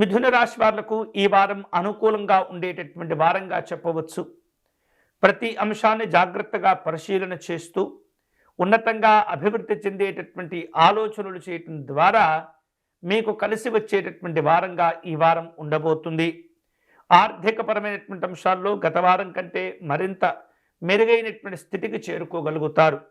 మిథున రాశి వాళ్లకు ఈ వారం అనుకూలంగా ఉండేటటువంటి వారంగా చెప్పవచ్చు. ప్రతి అంశాన్ని జాగ్రత్తగా పరిశీలన చేస్తూ ఉన్నతంగా అభివృద్ధి చెందేటటువంటి ఆలోచనలు చేయటం ద్వారా మీకు కలిసి వచ్చేటటువంటి వారంగా ఈ వారం ఉండబోతుంది. ఆర్థికపరమైనటువంటి అంశాల్లో గత వారం కంటే మరింత మెరుగైనటువంటి స్థితికి చేరుకోగలుగుతారు.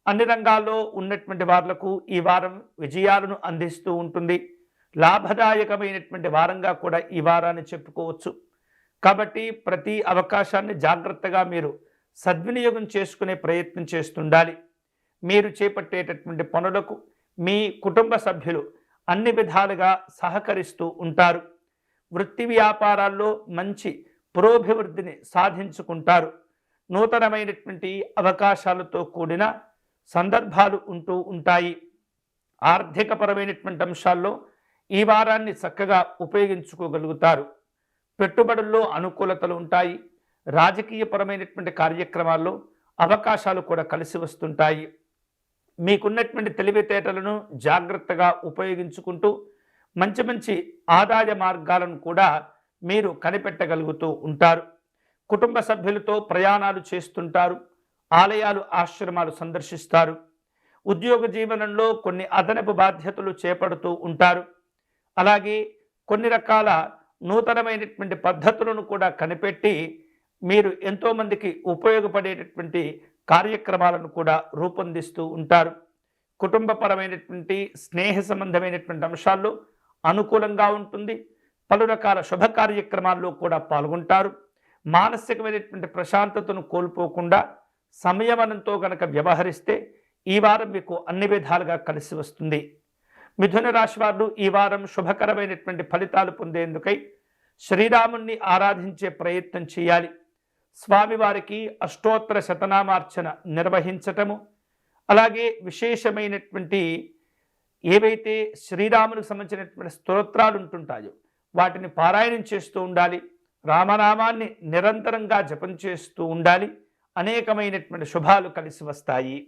అన్ని రంగాల్లో ఉన్నటువంటి వాళ్లకు ఈ వారం విజయాలను అందిస్తూ ఉంటుంది. లాభదాయకమైనటువంటి వారంగా కూడా ఈ వారాన్ని చెప్పుకోవచ్చు. కాబట్టి ప్రతి అవకాశాన్ని జాగ్రత్తగా మీరు సద్వినియోగం చేసుకునే ప్రయత్నం చేస్తుండాలి. మీరు చేపట్టేటటువంటి పనులకు మీ కుటుంబ సభ్యులు అన్ని విధాలుగా సహకరిస్తూ ఉంటారు. వృత్తి వ్యాపారాల్లో మంచి పురోభివృద్ధిని సాధించుకుంటారు. నూతనమైనటువంటి అవకాశాలతో కూడిన సందర్భాలు ఉంటూ ఉంటాయి. ఆర్థికపరమైనటువంటి అంశాల్లో ఈ వారాన్ని చక్కగా ఉపయోగించుకోగలుగుతారు. పెట్టుబడుల్లో అనుకూలతలు ఉంటాయి. రాజకీయపరమైనటువంటి కార్యక్రమాల్లో అవకాశాలు కూడా కలిసి వస్తుంటాయి. మీకున్నటువంటి తెలివితేటలను జాగ్రత్తగా ఉపయోగించుకుంటూ మంచి మంచి ఆదాయ మార్గాలను కూడా మీరు కనిపెట్టగలుగుతూ ఉంటారు. కుటుంబ సభ్యులతో ప్రయాణాలు చేస్తుంటారు. ఆలయాలు ఆశ్రమాలు సందర్శిస్తారు. ఉద్యోగ జీవనంలో కొన్ని అదనపు బాధ్యతలు చేపడుతూ ఉంటారు. అలాగే కొన్ని రకాల నూతనమైనటువంటి పద్ధతులను కూడా కనిపెట్టి మీరు ఎంతోమందికి ఉపయోగపడేటటువంటి కార్యక్రమాలను కూడా రూపొందిస్తూ ఉంటారు. కుటుంబపరమైనటువంటి స్నేహ సంబంధమైనటువంటి అంశాల్లో అనుకూలంగా ఉంటుంది. పలు రకాల శుభ కార్యక్రమాల్లో కూడా పాల్గొంటారు. మానసికమైనటువంటి ప్రశాంతతను కోల్పోకుండా సంయమనంతో గనక వ్యవహరిస్తే ఈ వారం మీకు అన్ని విధాలుగా కలిసి వస్తుంది. మిథున రాశి వారు ఈ వారం శుభకరమైనటువంటి ఫలితాలు పొందేందుకై శ్రీరాముణ్ణి ఆరాధించే ప్రయత్నం చేయాలి. స్వామివారికి అష్టోత్తర శతనామార్చన నిర్వహించటము, అలాగే విశేషమైనటువంటి ఏవైతే శ్రీరామునికి సంబంధించినటువంటి స్తోత్రాలు ఉంటుంటాయో వాటిని పారాయణం చేస్తూ ఉండాలి. రామనామాన్ని నిరంతరంగా జపం చేస్తూ ఉండాలి. అనేకమైనటువంటి శుభాలు కలిసి వస్తాయి.